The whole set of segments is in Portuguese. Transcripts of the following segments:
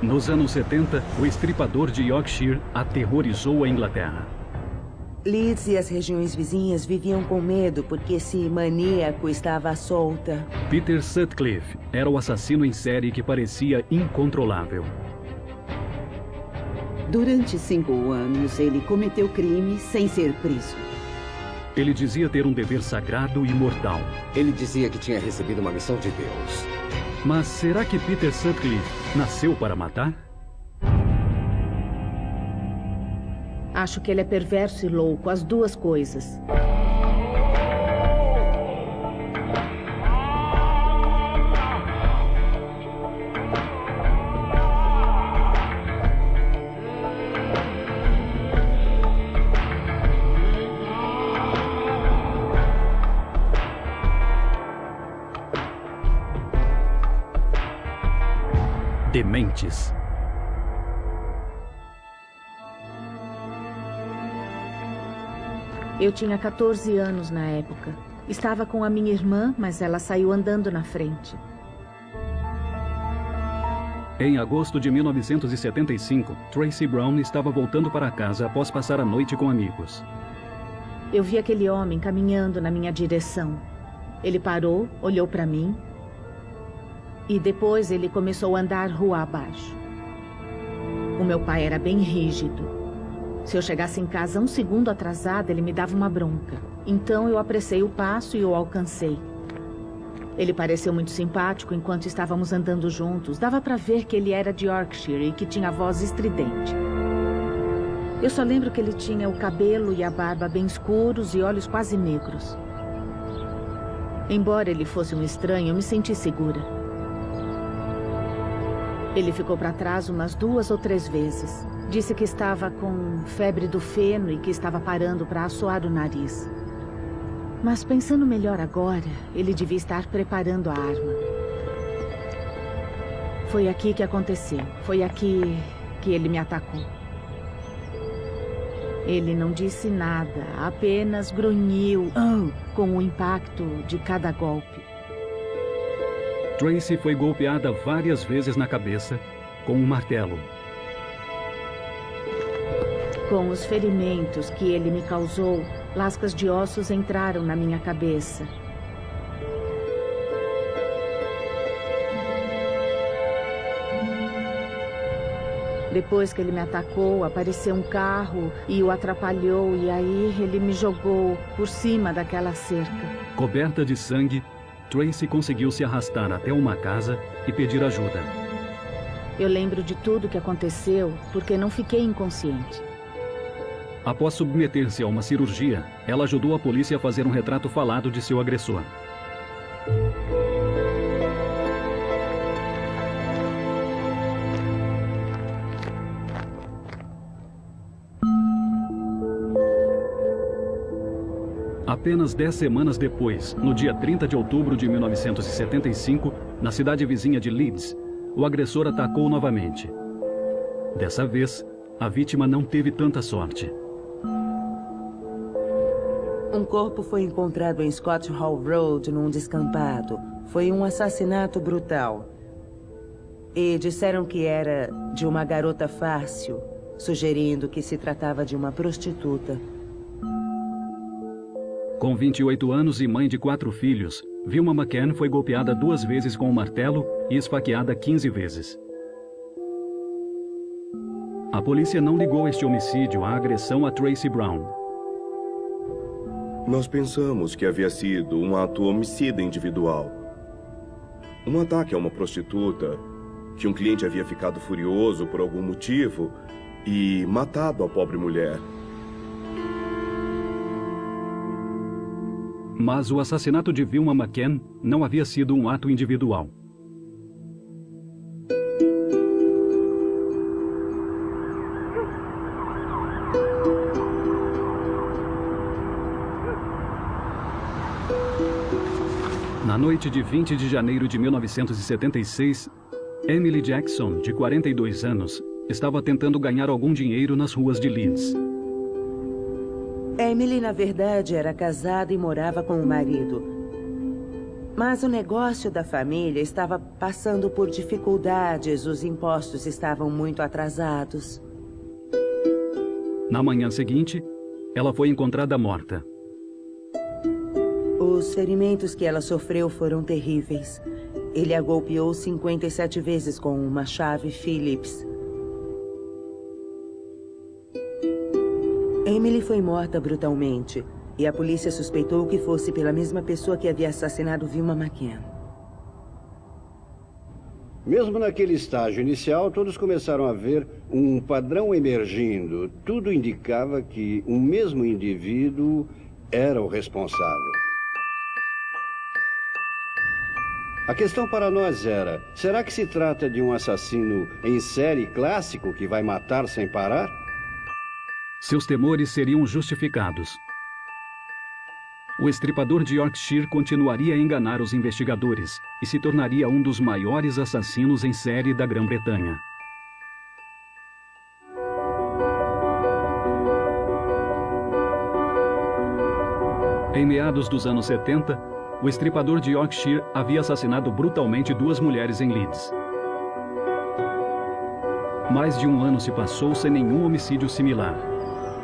Nos anos 70, o estripador de Yorkshire aterrorizou a Inglaterra. Leeds e as regiões vizinhas viviam com medo porque esse maníaco estava à solta. Peter Sutcliffe era o assassino em série que parecia incontrolável. Durante 5 anos, ele cometeu crimes sem ser preso. Ele dizia ter um dever sagrado e mortal. Ele dizia que tinha recebido uma missão de Deus. Mas será que Peter Sutcliffe nasceu para matar? Acho que ele é perverso e louco, as duas coisas. Dementes. Eu tinha 14 anos na época. Estava com a minha irmã, mas ela saiu andando na frente. Em agosto de 1975, Tracy Brown estava voltando para casa após passar a noite com amigos. Eu vi aquele homem caminhando na minha direção. Ele parou, olhou para mim e depois ele começou a andar rua abaixo. O meu pai era bem rígido. Se eu chegasse em casa 1 segundo atrasada, ele me dava uma bronca. Então eu apressei o passo e o alcancei. Ele pareceu muito simpático enquanto estávamos andando juntos. Dava para ver que ele era de Yorkshire e que tinha voz estridente. Eu só lembro que ele tinha o cabelo e a barba bem escuros e olhos quase negros. Embora ele fosse um estranho, eu me senti segura. Ele ficou para trás umas 2 ou 3 vezes. Disse que estava com febre do feno e que estava parando para assoar o nariz. Mas pensando melhor agora, ele devia estar preparando a arma. Foi aqui que aconteceu. Foi aqui que ele me atacou. Ele não disse nada, apenas grunhiu com o impacto de cada golpe. Tracy foi golpeada várias vezes na cabeça com um martelo. Com os ferimentos que ele me causou, lascas de ossos entraram na minha cabeça. Depois que ele me atacou, apareceu um carro e o atrapalhou, e aí ele me jogou por cima daquela cerca. Coberta de sangue, Tracy conseguiu se arrastar até uma casa e pedir ajuda. Eu lembro de tudo que aconteceu porque não fiquei inconsciente. Após submeter-se a uma cirurgia, ela ajudou a polícia a fazer um retrato falado de seu agressor. Apenas 10 semanas depois, no dia 30 de outubro de 1975, na cidade vizinha de Leeds, o agressor atacou novamente. Dessa vez, a vítima não teve tanta sorte. Um corpo foi encontrado em Scott Hall Road, num descampado. Foi um assassinato brutal. E disseram que era de uma garota fácil, sugerindo que se tratava de uma prostituta. Com 28 anos e mãe de 4 filhos, Vilma McCann foi golpeada 2 vezes com um martelo e esfaqueada 15 vezes. A polícia não ligou este homicídio à agressão a Tracy Brown. Nós pensamos que havia sido um ato homicida individual. Um ataque a uma prostituta, que um cliente havia ficado furioso por algum motivo e matado a pobre mulher. Mas o assassinato de Vilma McCann não havia sido um ato individual. Na noite de 20 de janeiro de 1976, Emily Jackson, de 42 anos, estava tentando ganhar algum dinheiro nas ruas de Leeds. Emily, na verdade, era casada e morava com o marido. Mas o negócio da família estava passando por dificuldades, os impostos estavam muito atrasados. Na manhã seguinte, ela foi encontrada morta. Os ferimentos que ela sofreu foram terríveis. Ele a golpeou 57 vezes com uma chave Phillips. Emily foi morta brutalmente. E a polícia suspeitou que fosse pela mesma pessoa que havia assassinado Vilma McCann. Mesmo naquele estágio inicial, todos começaram a ver um padrão emergindo. Tudo indicava que o mesmo indivíduo era o responsável. A questão para nós era, será que se trata de um assassino em série clássico que vai matar sem parar? Seus temores seriam justificados. O estripador de Yorkshire continuaria a enganar os investigadores e se tornaria um dos maiores assassinos em série da Grã-Bretanha. Em meados dos anos 70, o estripador de Yorkshire havia assassinado brutalmente 2 mulheres em Leeds. Mais de um ano se passou sem nenhum homicídio similar,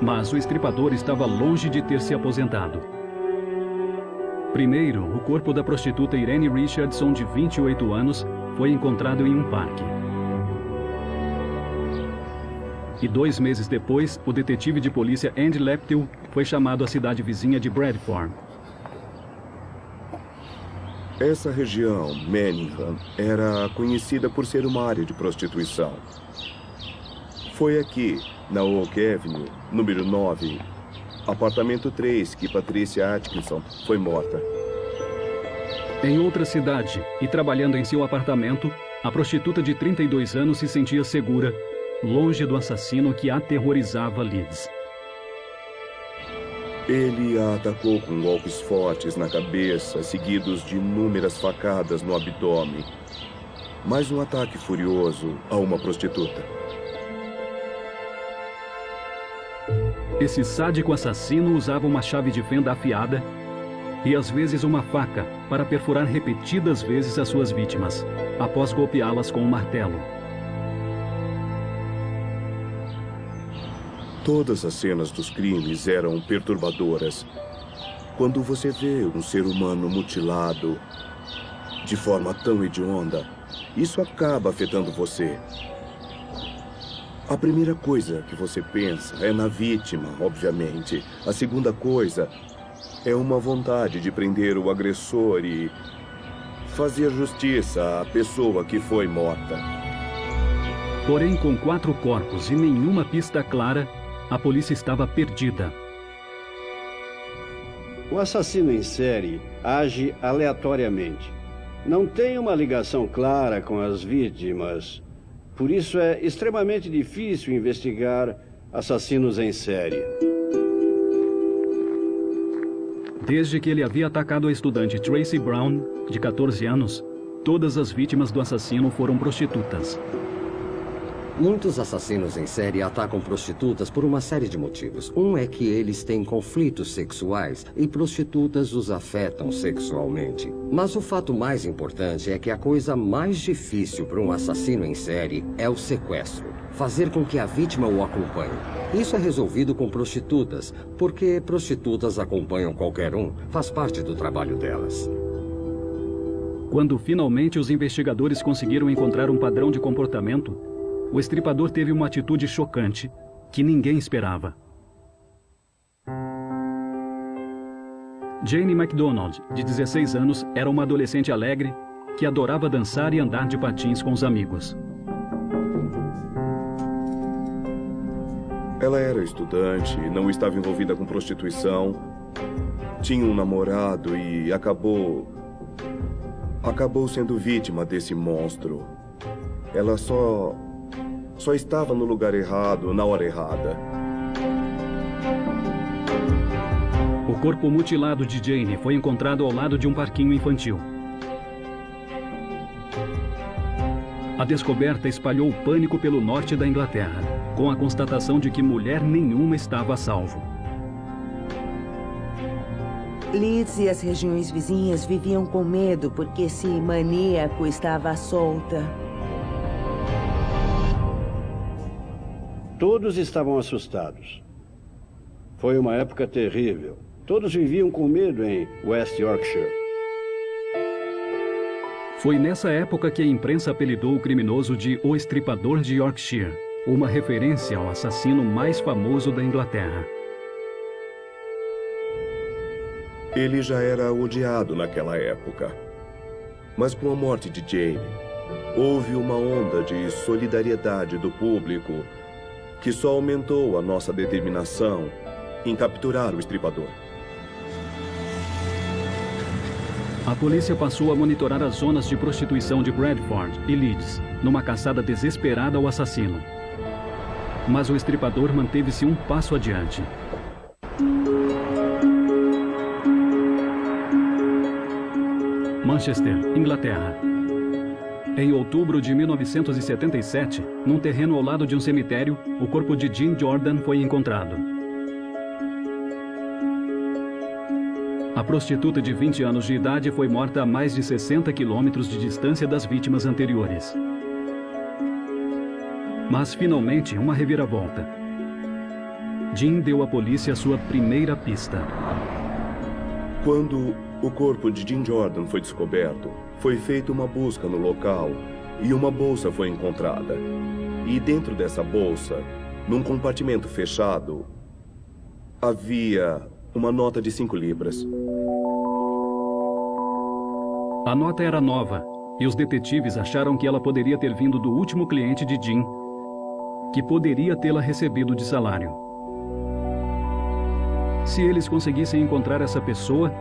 mas o estripador estava longe de ter se aposentado. Primeiro, o corpo da prostituta Irene Richardson, de 28 anos, foi encontrado em um parque. E 2 meses depois, o detetive de polícia Andy Leptil foi chamado à cidade vizinha de Bradford. Essa região, Manningham, era conhecida por ser uma área de prostituição. Foi aqui, na Oak Avenue, número 9, apartamento 3, que Patricia Atkinson foi morta. Em outra cidade, e trabalhando em seu apartamento, a prostituta de 32 anos se sentia segura, longe do assassino que aterrorizava Leeds. Ele a atacou com golpes fortes na cabeça, seguidos de inúmeras facadas no abdômen. Mais um ataque furioso a uma prostituta. Esse sádico assassino usava uma chave de fenda afiada e às vezes uma faca para perfurar repetidas vezes as suas vítimas, após golpeá-las com um martelo. Todas as cenas dos crimes eram perturbadoras. Quando você vê um ser humano mutilado de forma tão hedionda, isso acaba afetando você. A primeira coisa que você pensa é na vítima, obviamente. A segunda coisa é uma vontade de prender o agressor e fazer justiça à pessoa que foi morta. Porém, com 4 corpos e nenhuma pista clara, a polícia estava perdida. O assassino em série age aleatoriamente. Não tem uma ligação clara com as vítimas. Por isso é extremamente difícil investigar assassinos em série. Desde que ele havia atacado a estudante Tracy Brown, de 14 anos, todas as vítimas do assassino foram prostitutas. Muitos assassinos em série atacam prostitutas por uma série de motivos. Um é que eles têm conflitos sexuais e prostitutas os afetam sexualmente. Mas o fato mais importante é que a coisa mais difícil para um assassino em série é o sequestro. Fazer com que a vítima o acompanhe. Isso é resolvido com prostitutas, porque prostitutas acompanham qualquer um, faz parte do trabalho delas. Quando finalmente os investigadores conseguiram encontrar um padrão de comportamento, o estripador teve uma atitude chocante que ninguém esperava. Jane MacDonald, de 16 anos, era uma adolescente alegre que adorava dançar e andar de patins com os amigos. Ela era estudante, não estava envolvida com prostituição, tinha um namorado e acabou sendo vítima desse monstro. Ela só estava no lugar errado, na hora errada. O corpo mutilado de Jane foi encontrado ao lado de um parquinho infantil. A descoberta espalhou pânico pelo norte da Inglaterra, com a constatação de que mulher nenhuma estava a salvo. Leeds e as regiões vizinhas viviam com medo porque esse maníaco estava à solta. Todos estavam assustados. Foi uma época terrível. Todos viviam com medo em West Yorkshire. Foi nessa época que a imprensa apelidou o criminoso de O Estripador de Yorkshire, uma referência ao assassino mais famoso da Inglaterra. Ele já era odiado naquela época. Mas com a morte de Jane, houve uma onda de solidariedade do público que só aumentou a nossa determinação em capturar o estripador. A polícia passou a monitorar as zonas de prostituição de Bradford e Leeds, numa caçada desesperada ao assassino. Mas o estripador manteve-se um passo adiante. Manchester, Inglaterra. Em outubro de 1977, num terreno ao lado de um cemitério, o corpo de Jean Jordan foi encontrado. A prostituta de 20 anos de idade foi morta a mais de 60 quilômetros de distância das vítimas anteriores. Mas, finalmente, uma reviravolta. Jean deu à polícia sua primeira pista. Quando o corpo de Jean Jordan foi descoberto, foi feita uma busca no local e uma bolsa foi encontrada. E dentro dessa bolsa, num compartimento fechado, havia uma nota de 5 libras. A nota era nova e os detetives acharam que ela poderia ter vindo do último cliente de Jean, que poderia tê-la recebido de salário. Se eles conseguissem encontrar essa pessoa,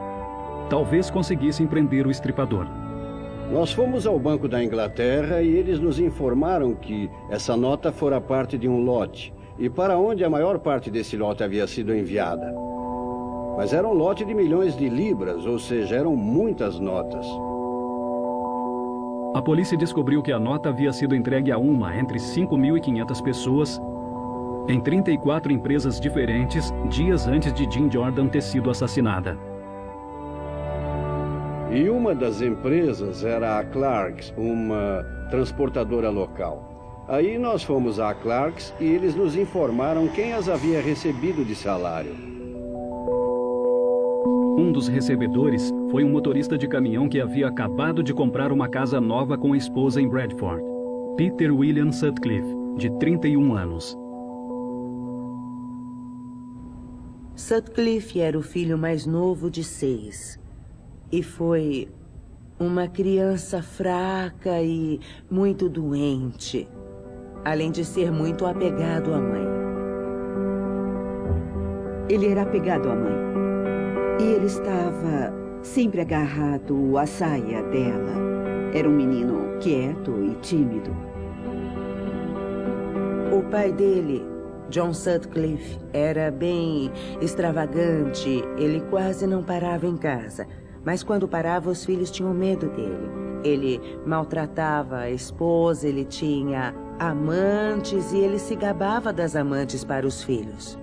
talvez conseguissem prender o estripador. Nós fomos ao Banco da Inglaterra e eles nos informaram que essa nota fora parte de um lote e para onde a maior parte desse lote havia sido enviada. Mas era um lote de milhões de libras, ou seja, eram muitas notas. A polícia descobriu que a nota havia sido entregue a uma entre 5.500 pessoas em 34 empresas diferentes dias antes de Jean Jordan ter sido assassinada. E uma das empresas era a Clarks, uma transportadora local. Aí nós fomos à Clarks e eles nos informaram quem as havia recebido de salário. Um dos recebedores foi um motorista de caminhão que havia acabado de comprar uma casa nova com a esposa em Bradford, Peter William Sutcliffe, de 31 anos. Sutcliffe era o filho mais novo de 6. E foi uma criança fraca e muito doente, além de ser muito apegado à mãe. Ele era apegado à mãe. E ele estava sempre agarrado à saia dela. Era um menino quieto e tímido. O pai dele, John Sutcliffe, era bem extravagante. Ele quase não parava em casa. Mas quando parava, os filhos tinham medo dele. Ele maltratava a esposa, ele tinha amantes e ele se gabava das amantes para os filhos.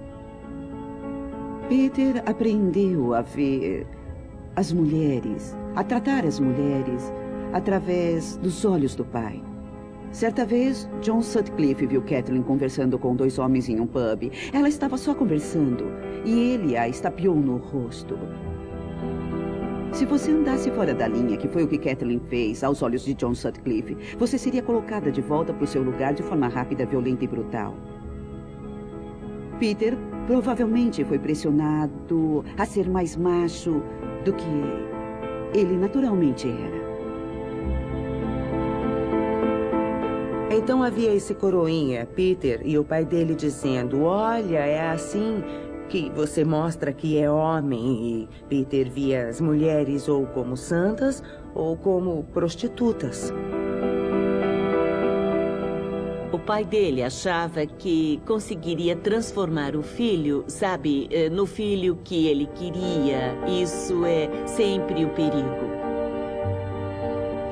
Peter aprendeu a ver as mulheres, a tratar as mulheres através dos olhos do pai. Certa vez, John Sutcliffe viu Kathleen conversando com 2 homens em um pub. Ela estava só conversando e ele a estapeou no rosto. Se você andasse fora da linha, que foi o que Kathleen fez aos olhos de John Sutcliffe, você seria colocada de volta para o seu lugar de forma rápida, violenta e brutal. Peter provavelmente foi pressionado a ser mais macho do que ele naturalmente era. Então havia esse coroinha, Peter, e o pai dele dizendo: olha, é assim que você mostra que é homem. E Peter via as mulheres ou como santas ou como prostitutas. O pai dele achava que conseguiria transformar o filho, sabe, no filho que ele queria. Isso é sempre o perigo.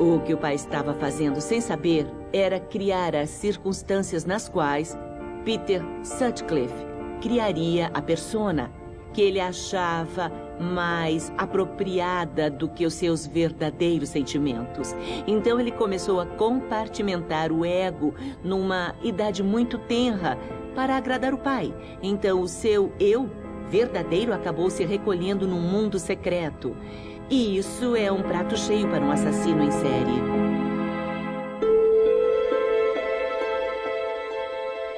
O que o pai estava fazendo sem saber era criar as circunstâncias nas quais Peter Sutcliffe criaria a persona que ele achava mais apropriada do que os seus verdadeiros sentimentos. Então ele começou a compartimentar o ego numa idade muito tenra para agradar o pai. Então o seu eu verdadeiro acabou se recolhendo num mundo secreto. E isso é um prato cheio para um assassino em série.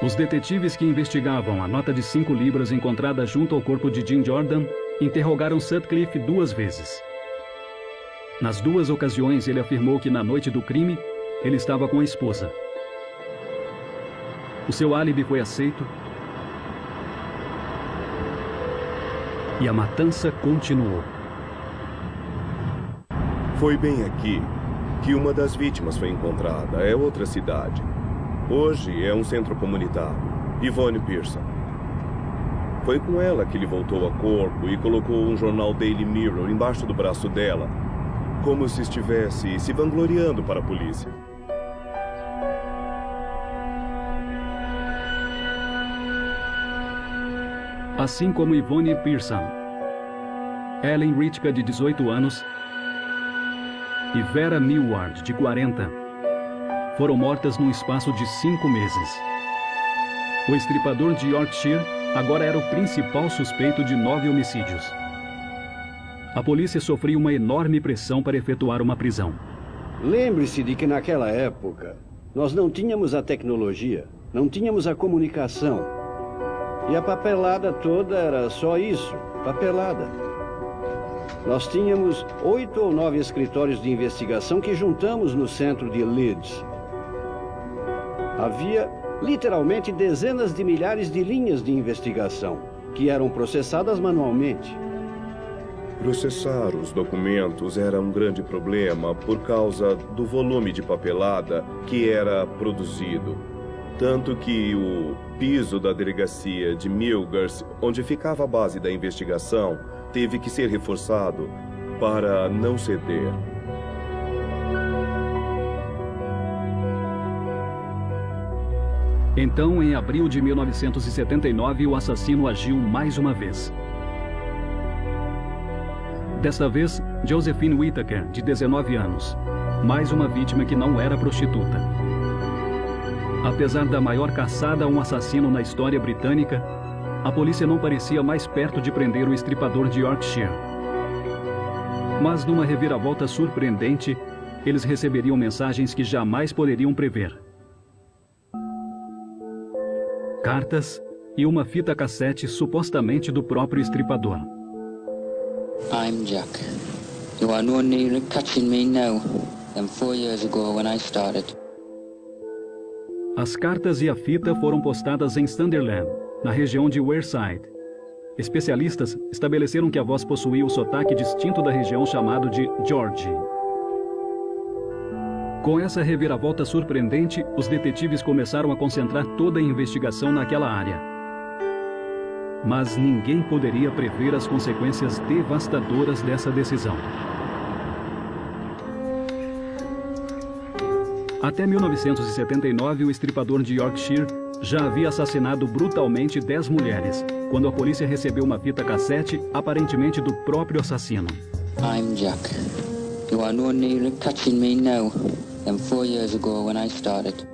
Os detetives que investigavam a nota de 5 libras encontrada junto ao corpo de Jim Jordan interrogaram Sutcliffe 2 vezes. Nas 2 ocasiões, ele afirmou que na noite do crime, ele estava com a esposa. O seu álibi foi aceito e a matança continuou. Foi bem aqui que uma das vítimas foi encontrada. É outra cidade. Hoje é um centro comunitário. Yvonne Pearson. Foi com ela que ele voltou a corpo e colocou um jornal Daily Mirror embaixo do braço dela, como se estivesse se vangloriando para a polícia. Assim como Yvonne Pearson, Ellen Ritka, de 18 anos, e Vera Millward, de 40, foram mortas num espaço de 5 meses. O estripador de Yorkshire agora era o principal suspeito de 9 homicídios. A polícia sofria uma enorme pressão para efetuar uma prisão. Lembre-se de que naquela época, nós não tínhamos a tecnologia, não tínhamos a comunicação. E a papelada toda era só isso, papelada. Nós tínhamos 8 ou 9 escritórios de investigação que juntamos no centro de Leeds. Havia literalmente dezenas de milhares de linhas de investigação, que eram processadas manualmente. Processar os documentos era um grande problema por causa do volume de papelada que era produzido. Tanto que o piso da delegacia de Milgers, onde ficava a base da investigação, teve que ser reforçado para não ceder. Então, em abril de 1979, o assassino agiu mais uma vez. Dessa vez, Josephine Whittaker, de 19 anos. Mais uma vítima que não era prostituta. Apesar da maior caçada a um assassino na história britânica, a polícia não parecia mais perto de prender o estripador de Yorkshire. Mas numa reviravolta surpreendente, eles receberiam mensagens que jamais poderiam prever. Cartas e uma fita cassete supostamente do próprio estripador. I'm Jack. You are no nearer catching me now than 4 years ago when I started. As cartas e a fita foram postadas em Sunderland, na região de Wearside. Especialistas estabeleceram que a voz possuía o sotaque distinto da região chamado de George. Com essa reviravolta surpreendente, os detetives começaram a concentrar toda a investigação naquela área. Mas ninguém poderia prever as consequências devastadoras dessa decisão. Até 1979, o estripador de Yorkshire já havia assassinado brutalmente 10 mulheres, quando a polícia recebeu uma fita cassete, aparentemente do próprio assassino. I'm Jack. You are no nearer catching me now than 4 years ago when I started.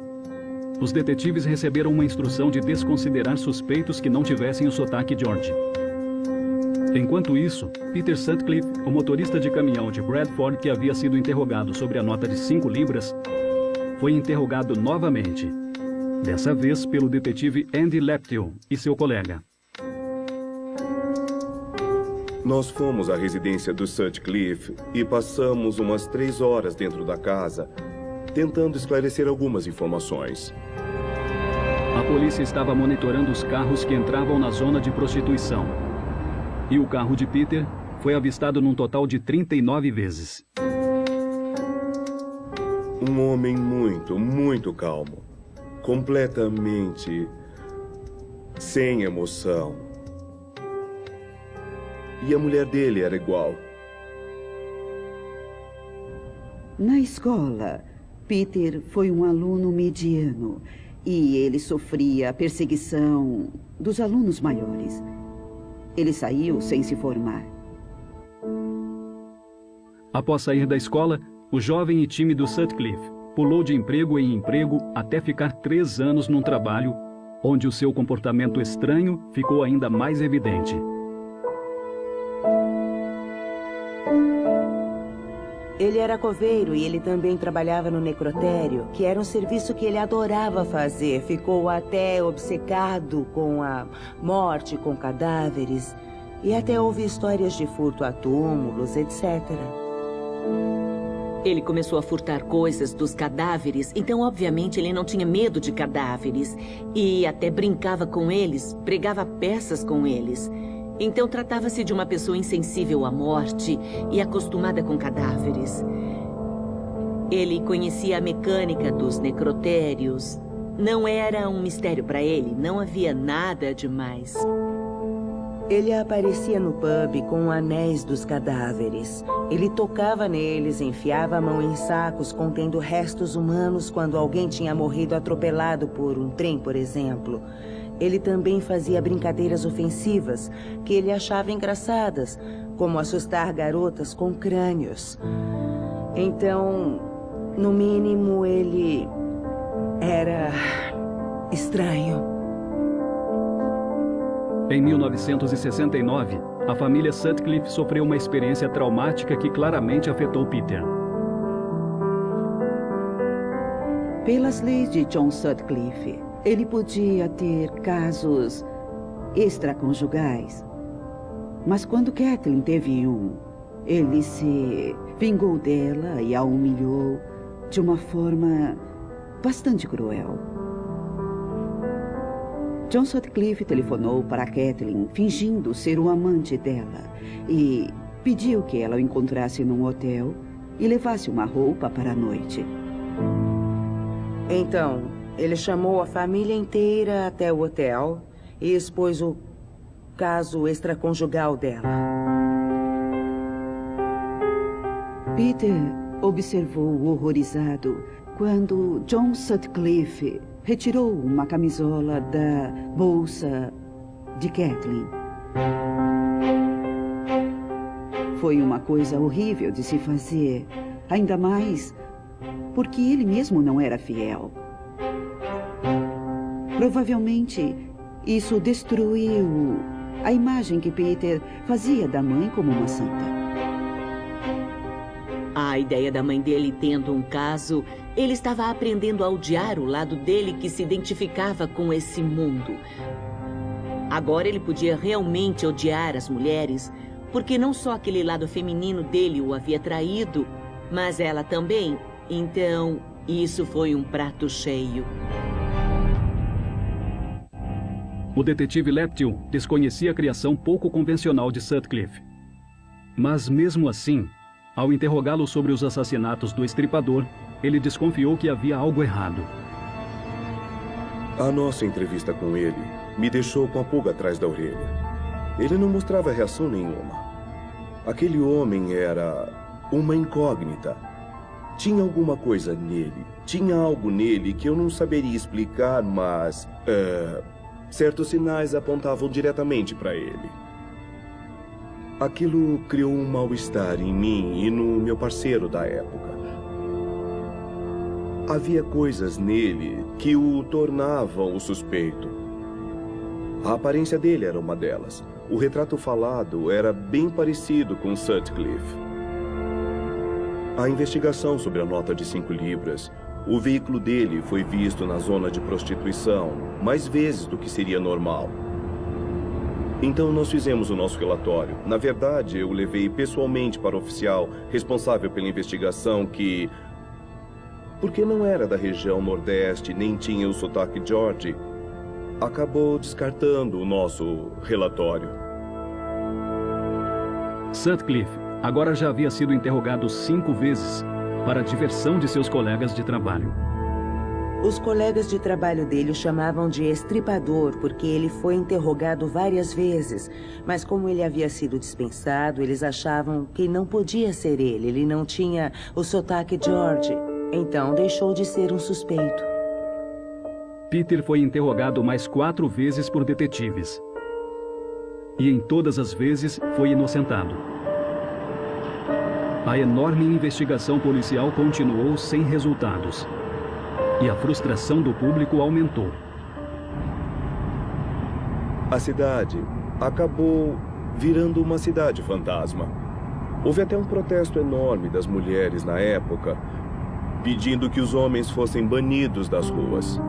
Os detetives receberam uma instrução de desconsiderar suspeitos que não tivessem o sotaque George. Enquanto isso, Peter Sutcliffe, o motorista de caminhão de Bradford que havia sido interrogado sobre a nota de 5 libras, foi interrogado novamente, dessa vez pelo detetive Andy Leptil e seu colega. Nós fomos à residência do Sutcliffe e passamos umas 3 horas dentro da casa, tentando esclarecer algumas informações. A polícia estava monitorando os carros que entravam na zona de prostituição. E o carro de Peter foi avistado num total de 39 vezes. Um homem muito calmo. Completamente sem emoção. E a mulher dele era igual. Na escola, Peter foi um aluno mediano e ele sofria a perseguição dos alunos maiores. Ele saiu sem se formar. Após sair da escola, o jovem e tímido Sutcliffe pulou de emprego em emprego até ficar 3 anos num trabalho onde o seu comportamento estranho ficou ainda mais evidente. Ele era coveiro e ele também trabalhava no necrotério, que era um serviço que ele adorava fazer. Ficou até obcecado com a morte, com cadáveres, e até houve histórias de furto a túmulos, etc. Ele começou a furtar coisas dos cadáveres, então obviamente ele não tinha medo de cadáveres. E até brincava com eles, pregava peças com eles. Então tratava-se de uma pessoa insensível à morte e acostumada com cadáveres. Ele conhecia a mecânica dos necrotérios. Não era um mistério para ele, não havia nada demais. Ele aparecia no pub com anéis dos cadáveres. Ele tocava neles, enfiava a mão em sacos contendo restos humanos quando alguém tinha morrido atropelado por um trem, por exemplo. Ele também fazia brincadeiras ofensivas que ele achava engraçadas, como assustar garotas com crânios. Então, no mínimo, ele era estranho. Em 1969, a família Sutcliffe sofreu uma experiência traumática que claramente afetou Peter. Pelas leis de John Sutcliffe, ele podia ter casos extraconjugais. Mas quando Kathleen teve um, ele se vingou dela e a humilhou de uma forma bastante cruel. John Sutcliffe telefonou para Kathleen fingindo ser o amante dela e pediu que ela o encontrasse num hotel e levasse uma roupa para a noite. Então, ele chamou a família inteira até o hotel e expôs o caso extraconjugal dela. Peter observou horrorizado quando John Sutcliffe retirou uma camisola da bolsa de Kathleen. Foi uma coisa horrível de se fazer, ainda mais porque ele mesmo não era fiel. Provavelmente, isso destruiu a imagem que Peter fazia da mãe como uma santa. A ideia da mãe dele tendo um caso, ele estava aprendendo a odiar o lado dele que se identificava com esse mundo. Agora ele podia realmente odiar as mulheres, porque não só aquele lado feminino dele o havia traído, mas ela também. Então, isso foi um prato cheio. O detetive Leptil desconhecia a criação pouco convencional de Sutcliffe. Mas mesmo assim, ao interrogá-lo sobre os assassinatos do estripador, ele desconfiou que havia algo errado. A nossa entrevista com ele me deixou com a pulga atrás da orelha. Ele não mostrava reação nenhuma. Aquele homem era uma incógnita. Tinha alguma coisa nele. Tinha algo nele que eu não saberia explicar, mas certos sinais apontavam diretamente para ele. Aquilo criou um mal-estar em mim e no meu parceiro da época. Havia coisas nele que o tornavam o suspeito. A aparência dele era uma delas. O retrato falado era bem parecido com Sutcliffe. A investigação sobre a nota de 5 libras, o veículo dele foi visto na zona de prostituição mais vezes do que seria normal. Então nós fizemos o nosso relatório. Na verdade, eu levei pessoalmente para o oficial responsável pela investigação que, porque não era da região Nordeste nem tinha o sotaque George, acabou descartando o nosso relatório. Sutcliffe agora já havia sido interrogado 5 vezes, para a diversão de seus colegas de trabalho. Os colegas de trabalho dele o chamavam de estripador porque ele foi interrogado várias vezes, mas como ele havia sido dispensado, eles achavam que não podia ser ele. Ele não tinha o sotaque George, então deixou de ser um suspeito. Peter foi interrogado mais 4 vezes por detetives. E em todas as vezes foi inocentado. A enorme investigação policial continuou sem resultados. E a frustração do público aumentou. A cidade acabou virando uma cidade fantasma. Houve até um protesto enorme das mulheres na época, pedindo que os homens fossem banidos das ruas.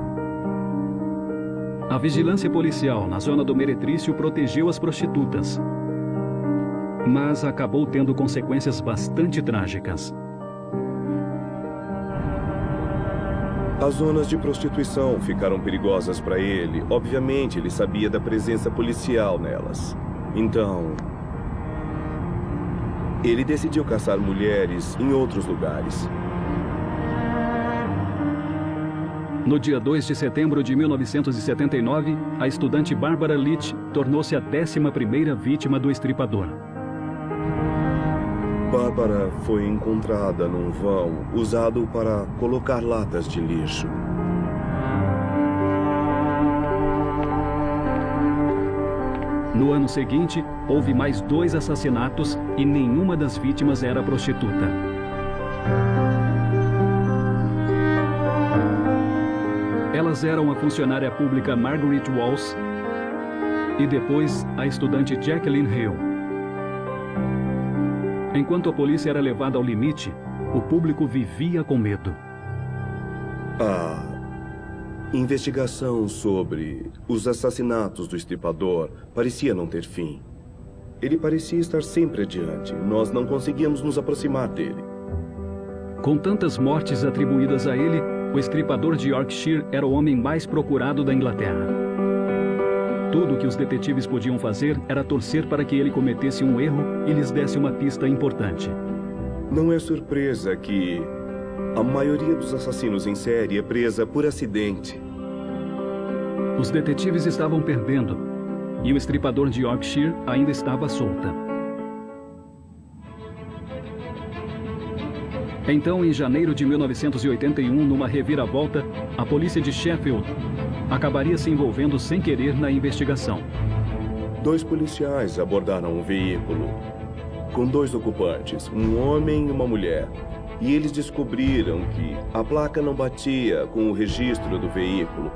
A vigilância policial na zona do Meretrício protegeu as prostitutas, mas acabou tendo consequências bastante trágicas. As zonas de prostituição ficaram perigosas para ele. Obviamente, ele sabia da presença policial nelas. Então, ele decidiu caçar mulheres em outros lugares. No dia 2 de setembro de 1979, a estudante Barbara Leach tornou-se a 11ª vítima do estripador. Bárbara foi encontrada num vão usado para colocar latas de lixo. No ano seguinte, houve mais 2 assassinatos e nenhuma das vítimas era prostituta. Elas eram a funcionária pública Margaret Walsh e depois a estudante Jacqueline Hill. Enquanto a polícia era levada ao limite, o público vivia com medo. A investigação sobre os assassinatos do estripador parecia não ter fim. Ele parecia estar sempre adiante. Nós não conseguíamos nos aproximar dele. Com tantas mortes atribuídas a ele, o estripador de Yorkshire era o homem mais procurado da Inglaterra. Tudo o que os detetives podiam fazer era torcer para que ele cometesse um erro e lhes desse uma pista importante. Não é surpresa que a maioria dos assassinos em série é presa por acidente. Os detetives estavam perdendo e o estripador de Yorkshire ainda estava solta. Então, em janeiro de 1981, numa reviravolta, a polícia de Sheffield acabaria se envolvendo sem querer na investigação. 2 policiais abordaram um veículo com 2 ocupantes, um homem e uma mulher. E eles descobriram que a placa não batia com o registro do veículo.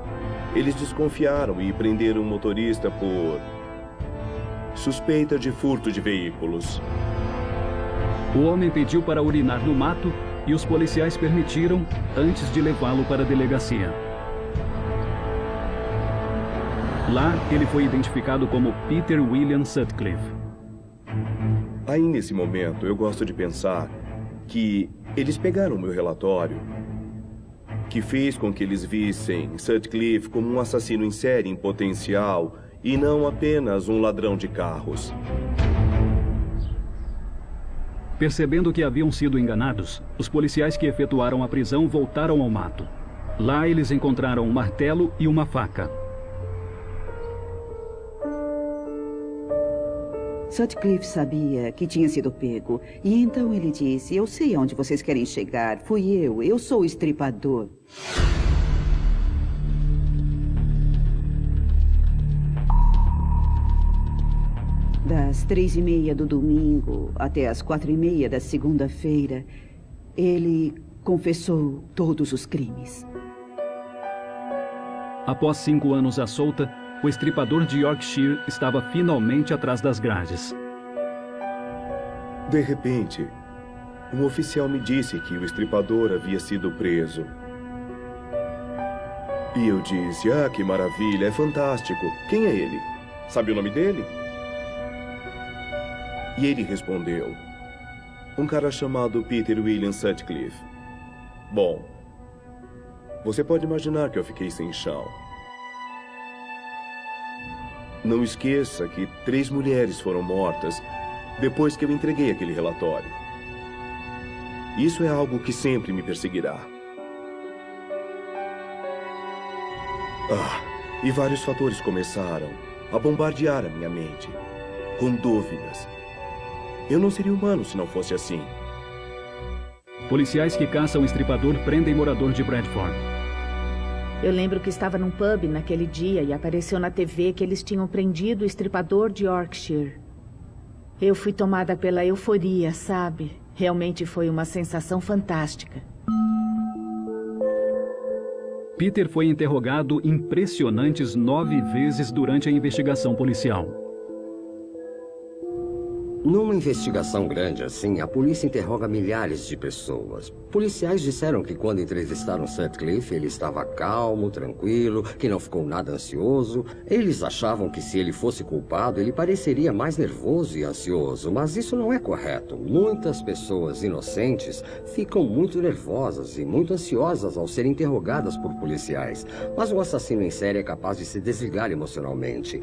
Eles desconfiaram e prenderam o motorista por suspeita de furto de veículos. O homem pediu para urinar no mato e os policiais permitiram antes de levá-lo para a delegacia. Lá, ele foi identificado como Peter William Sutcliffe. Aí, nesse momento, eu gosto de pensar que eles pegaram o meu relatório, que fez com que eles vissem Sutcliffe como um assassino em série em potencial e não apenas um ladrão de carros. Percebendo que haviam sido enganados, os policiais que efetuaram a prisão voltaram ao mato. Lá, eles encontraram um martelo e uma faca. Sutcliffe sabia que tinha sido pego. E então ele disse, eu sei aonde vocês querem chegar. Fui eu sou o estripador. Das 3h30 do domingo até as 4h30 da segunda-feira, ele confessou todos os crimes. Após 5 anos à solta, o estripador de Yorkshire estava finalmente atrás das grades. De repente, um oficial me disse que o estripador havia sido preso. E eu disse, que maravilha, é fantástico. Quem é ele? Sabe o nome dele? E ele respondeu, um cara chamado Peter William Sutcliffe. Bom, você pode imaginar que eu fiquei sem chão. Não esqueça que 3 mulheres foram mortas depois que eu entreguei aquele relatório. Isso é algo que sempre me perseguirá. E vários fatores começaram a bombardear a minha mente, com dúvidas. Eu não seria humano se não fosse assim. Policiais que caçam estripador prendem morador de Bradford. Eu lembro que estava num pub naquele dia e apareceu na TV que eles tinham prendido o estripador de Yorkshire. Eu fui tomada pela euforia, sabe? Realmente foi uma sensação fantástica. Peter foi interrogado impressionantes 9 vezes durante a investigação policial. Numa investigação grande assim, a polícia interroga milhares de pessoas. Policiais disseram que quando entrevistaram Sutcliffe, ele estava calmo, tranquilo, que não ficou nada ansioso. Eles achavam que se ele fosse culpado, ele pareceria mais nervoso e ansioso, mas isso não é correto. Muitas pessoas inocentes ficam muito nervosas e muito ansiosas ao serem interrogadas por policiais. Mas um assassino em série é capaz de se desligar emocionalmente.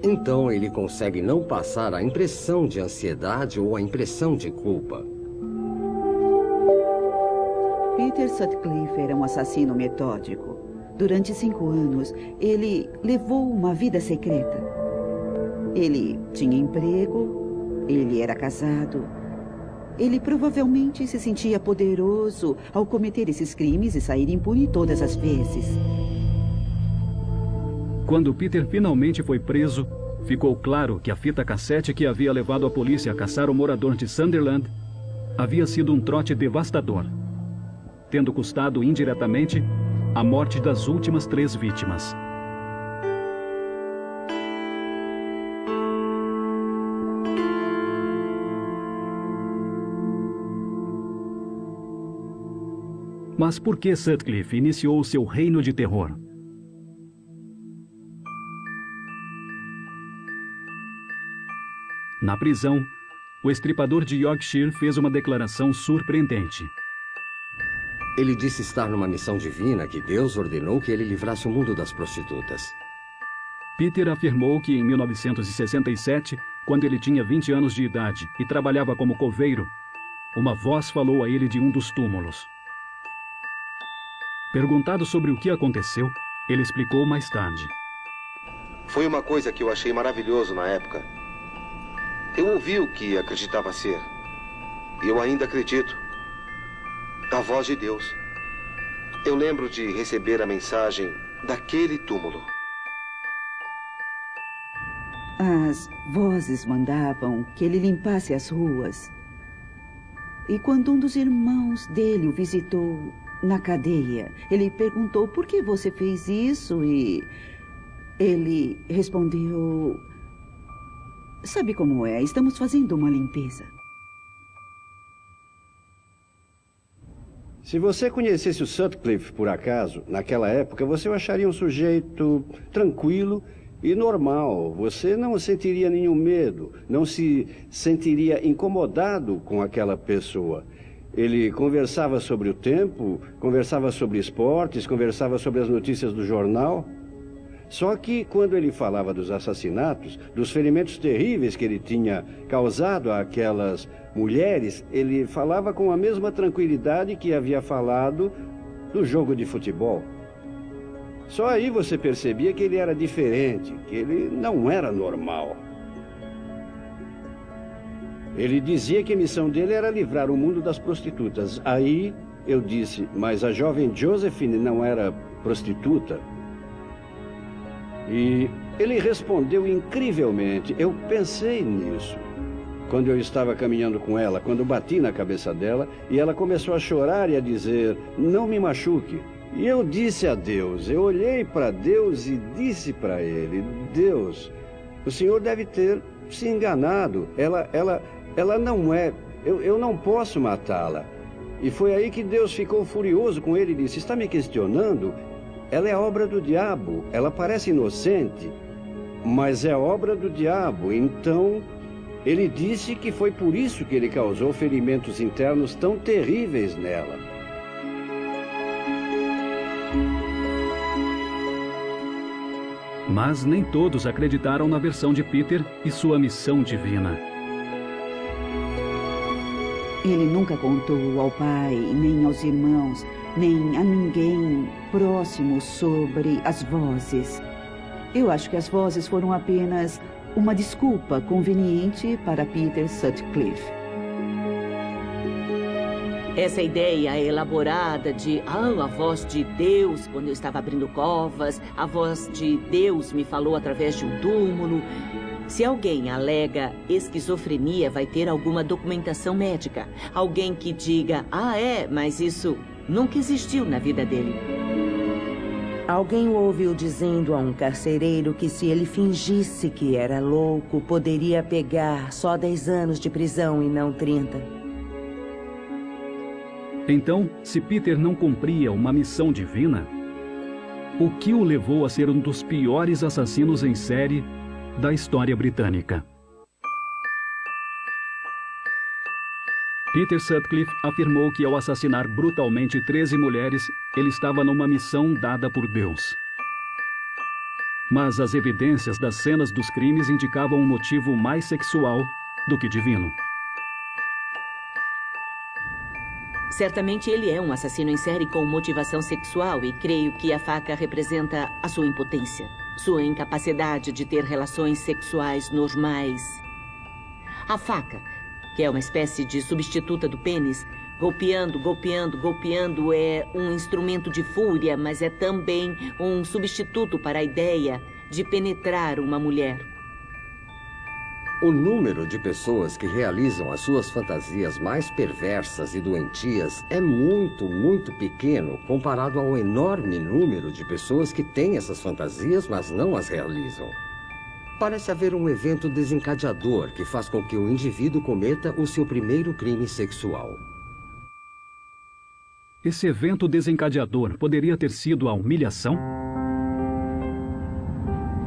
Então ele consegue não passar a impressão de ansiedade ou a impressão de culpa. Peter Sutcliffe era um assassino metódico. Durante 5 anos, ele levou uma vida secreta. Ele tinha emprego, ele era casado. Ele provavelmente se sentia poderoso ao cometer esses crimes e sair impune todas as vezes. Quando Peter finalmente foi preso, ficou claro que a fita cassete que havia levado a polícia a caçar o morador de Sunderland havia sido um trote devastador, tendo custado indiretamente a morte das últimas 3 vítimas. Mas por que Sutcliffe iniciou seu reino de terror? Na prisão, o estripador de Yorkshire fez uma declaração surpreendente. Ele disse estar numa missão divina, que Deus ordenou que ele livrasse o mundo das prostitutas. Peter afirmou que em 1967, quando ele tinha 20 anos de idade e trabalhava como coveiro, uma voz falou a ele de um dos túmulos. Perguntado sobre o que aconteceu, ele explicou mais tarde. Foi uma coisa que eu achei maravilhoso na época. Eu ouvi o que acreditava ser. E eu ainda acredito. A voz de Deus. Eu lembro de receber a mensagem daquele túmulo. As vozes mandavam que ele limpasse as ruas. E quando um dos irmãos dele o visitou na cadeia, ele perguntou: por que você fez isso? E ele respondeu: sabe como é? Estamos fazendo uma limpeza. Se você conhecesse o Sutcliffe, por acaso, naquela época, você o acharia um sujeito tranquilo e normal. Você não sentiria nenhum medo, não se sentiria incomodado com aquela pessoa. Ele conversava sobre o tempo, conversava sobre esportes, conversava sobre as notícias do jornal. Só que quando ele falava dos assassinatos, dos ferimentos terríveis que ele tinha causado àquelas mulheres, ele falava com a mesma tranquilidade que havia falado do jogo de futebol. Só aí você percebia que ele era diferente, que ele não era normal. Ele dizia que a missão dele era livrar o mundo das prostitutas. Aí eu disse: mas a jovem Josephine não era prostituta? E ele respondeu incrivelmente: eu pensei nisso quando eu estava caminhando com ela, quando bati na cabeça dela e ela começou a chorar e a dizer: não me machuque. E eu disse a Deus, eu olhei para Deus e disse para ele: Deus, o Senhor deve ter se enganado, ela não é, eu não posso matá-la. E foi aí que Deus ficou furioso com ele e disse: está me questionando? Ela é obra do diabo, ela parece inocente, mas é obra do diabo. Então, ele disse que foi por isso que ele causou ferimentos internos tão terríveis nela. Mas nem todos acreditaram na versão de Peter e sua missão divina. Ele nunca contou ao pai, nem aos irmãos, nem a ninguém próximo sobre as vozes. Eu acho que as vozes foram apenas uma desculpa conveniente para Peter Sutcliffe. Essa ideia elaborada de a voz de Deus quando eu estava abrindo covas, a voz de Deus me falou através de um túmulo. Se alguém alega esquizofrenia, vai ter alguma documentação médica. Alguém que diga, mas isso nunca existiu na vida dele. Alguém o ouviu dizendo a um carcereiro que se ele fingisse que era louco, poderia pegar só 10 anos de prisão e não 30. Então, se Peter não cumpria uma missão divina, o que o levou a ser um dos piores assassinos em série da história britânica? Peter Sutcliffe afirmou que ao assassinar brutalmente 13 mulheres, ele estava numa missão dada por Deus. Mas as evidências das cenas dos crimes indicavam um motivo mais sexual do que divino. Certamente ele é um assassino em série com motivação sexual e creio que a faca representa a sua impotência, sua incapacidade de ter relações sexuais normais. A faca, que é uma espécie de substituta do pênis, golpeando, é um instrumento de fúria, mas é também um substituto para a ideia de penetrar uma mulher. O número de pessoas que realizam as suas fantasias mais perversas e doentias é muito, muito pequeno comparado ao enorme número de pessoas que têm essas fantasias, mas não as realizam. Parece haver um evento desencadeador que faz com que o indivíduo cometa o seu primeiro crime sexual. Esse evento desencadeador poderia ter sido a humilhação?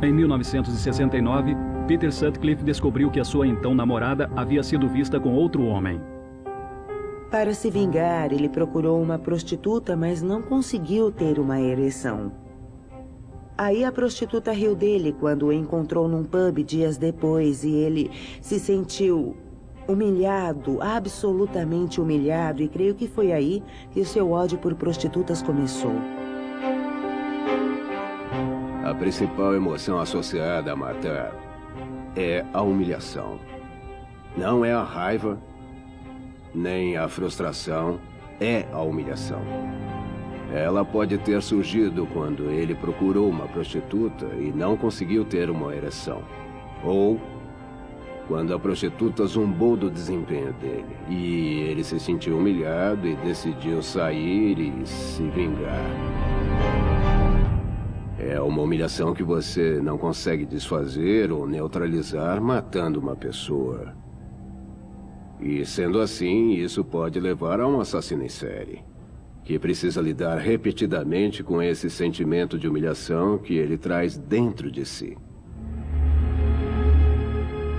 Em 1969, Peter Sutcliffe descobriu que a sua então namorada havia sido vista com outro homem. Para se vingar, ele procurou uma prostituta, mas não conseguiu ter uma ereção. Aí a prostituta riu dele quando o encontrou num pub dias depois e ele se sentiu humilhado, absolutamente humilhado, e creio que foi aí que seu ódio por prostitutas começou. A principal emoção associada a matar é a humilhação. Não é a raiva, nem a frustração, é a humilhação. Ela pode ter surgido quando ele procurou uma prostituta e não conseguiu ter uma ereção. Ou quando a prostituta zombou do desempenho dele e ele se sentiu humilhado e decidiu sair e se vingar. É uma humilhação que você não consegue desfazer ou neutralizar matando uma pessoa. E sendo assim, isso pode levar a um assassino em série, que precisa lidar repetidamente com esse sentimento de humilhação que ele traz dentro de si.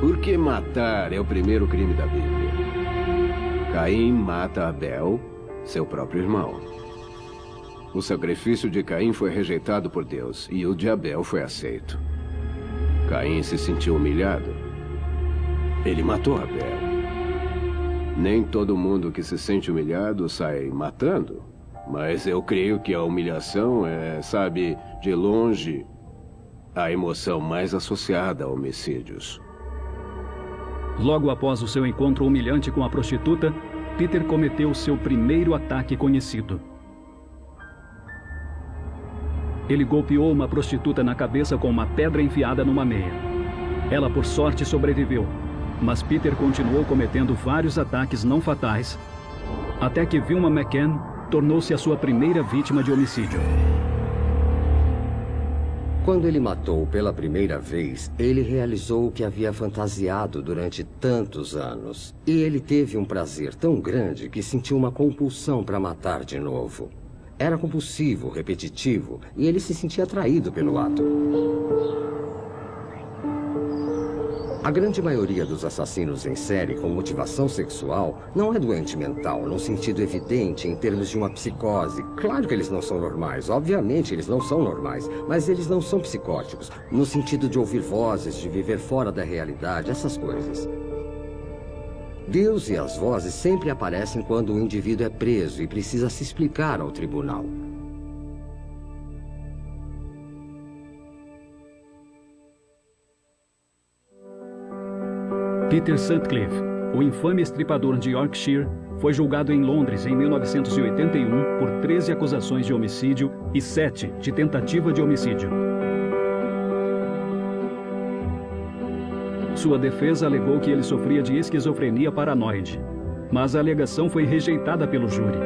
Porque matar é o primeiro crime da Bíblia. Caim mata Abel, seu próprio irmão. O sacrifício de Caim foi rejeitado por Deus e o de Abel foi aceito. Caim se sentiu humilhado. Ele matou Abel. Nem todo mundo que se sente humilhado sai matando. Mas eu creio que a humilhação é, sabe, de longe, a emoção mais associada a homicídios. Logo após o seu encontro humilhante com a prostituta, Peter cometeu seu primeiro ataque conhecido. Ele golpeou uma prostituta na cabeça com uma pedra enfiada numa meia. Ela, por sorte, sobreviveu, mas Peter continuou cometendo vários ataques não fatais, até que Vilma McCann tornou-se a sua primeira vítima de homicídio. Quando ele matou pela primeira vez, ele realizou o que havia fantasiado durante tantos anos. E ele teve um prazer tão grande que sentiu uma compulsão para matar de novo. Era compulsivo, repetitivo, e ele se sentia atraído pelo ato. A grande maioria dos assassinos em série com motivação sexual não é doente mental, num sentido evidente em termos de uma psicose. Claro que eles não são normais, obviamente eles não são normais, mas eles não são psicóticos, no sentido de ouvir vozes, de viver fora da realidade, essas coisas. Deus e as vozes sempre aparecem quando o indivíduo é preso e precisa se explicar ao tribunal. Peter Sutcliffe, o infame estripador de Yorkshire, foi julgado em Londres em 1981 por 13 acusações de homicídio e 7 de tentativa de homicídio. Sua defesa alegou que ele sofria de esquizofrenia paranoide, mas a alegação foi rejeitada pelo júri.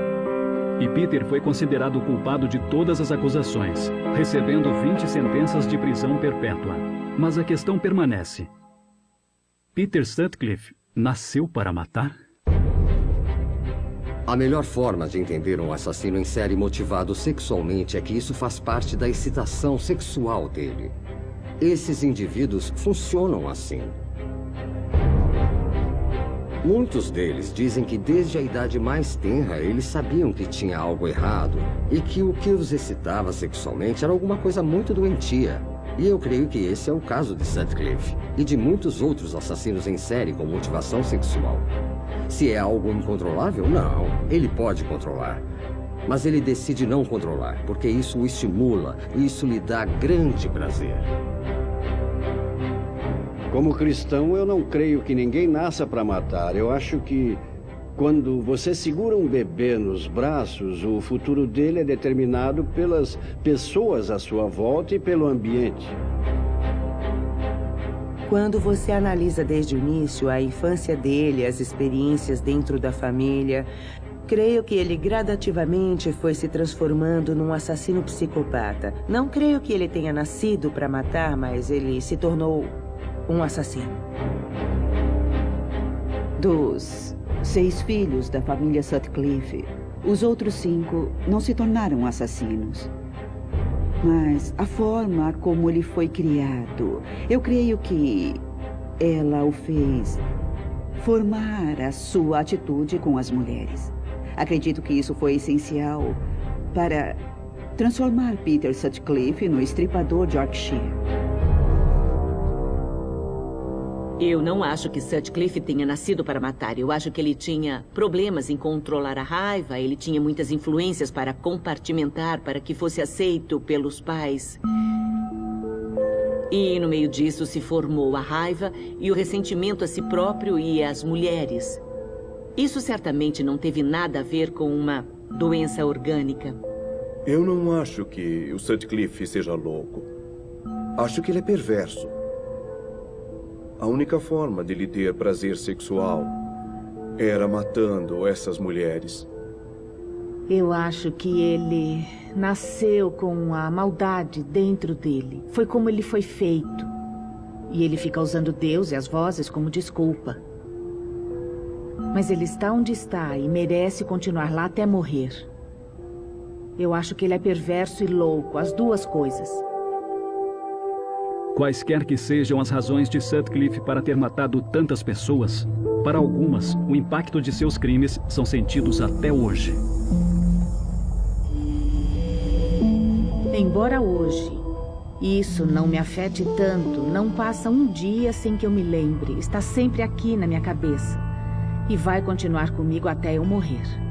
E Peter foi considerado culpado de todas as acusações, recebendo 20 sentenças de prisão perpétua. Mas a questão permanece. Peter Sutcliffe nasceu para matar? A melhor forma de entender um assassino em série motivado sexualmente é que isso faz parte da excitação sexual dele. Esses indivíduos funcionam assim. Muitos deles dizem que desde a idade mais tenra eles sabiam que tinha algo errado e que o que os excitava sexualmente era alguma coisa muito doentia. E eu creio que esse é o caso de Sutcliffe e de muitos outros assassinos em série com motivação sexual. Se é algo incontrolável, não. Ele pode controlar. Mas ele decide não controlar, porque isso o estimula e isso lhe dá grande prazer. Como cristão, eu não creio que ninguém nasça para matar. Eu acho que quando você segura um bebê nos braços, o futuro dele é determinado pelas pessoas à sua volta e pelo ambiente. Quando você analisa desde o início a infância dele, as experiências dentro da família, creio que ele gradativamente foi se transformando num assassino psicopata. Não creio que ele tenha nascido para matar, mas ele se tornou um assassino. Dos 6 filhos da família Sutcliffe, os outros 5 não se tornaram assassinos. Mas a forma como ele foi criado, eu creio que ela o fez formar a sua atitude com as mulheres. Acredito que isso foi essencial para transformar Peter Sutcliffe no estripador de Yorkshire. Eu não acho que Sutcliffe tenha nascido para matar. Eu acho que ele tinha problemas em controlar a raiva. Ele tinha muitas influências para compartimentar, para que fosse aceito pelos pais. E no meio disso se formou a raiva e o ressentimento a si próprio e às mulheres. Isso certamente não teve nada a ver com uma doença orgânica. Eu não acho que o Sutcliffe seja louco. Acho que ele é perverso. A única forma de lhe ter prazer sexual era matando essas mulheres. Eu acho que ele nasceu com a maldade dentro dele. Foi como ele foi feito. E ele fica usando Deus e as vozes como desculpa. Mas ele está onde está e merece continuar lá até morrer. Eu acho que ele é perverso e louco, as duas coisas. Quaisquer que sejam as razões de Sutcliffe para ter matado tantas pessoas, para algumas, o impacto de seus crimes são sentidos até hoje. Embora hoje isso não me afete tanto, não passa um dia sem que eu me lembre. Está sempre aqui na minha cabeça. E vai continuar comigo até eu morrer.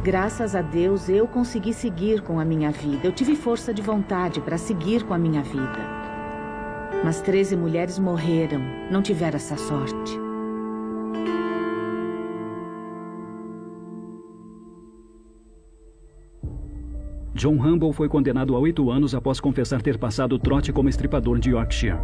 Graças a Deus, eu consegui seguir com a minha vida. Eu tive força de vontade para seguir com a minha vida. Mas 13 mulheres morreram. Não tiveram essa sorte. John Humble foi condenado a 8 anos após confessar ter passado trote como estripador de Yorkshire.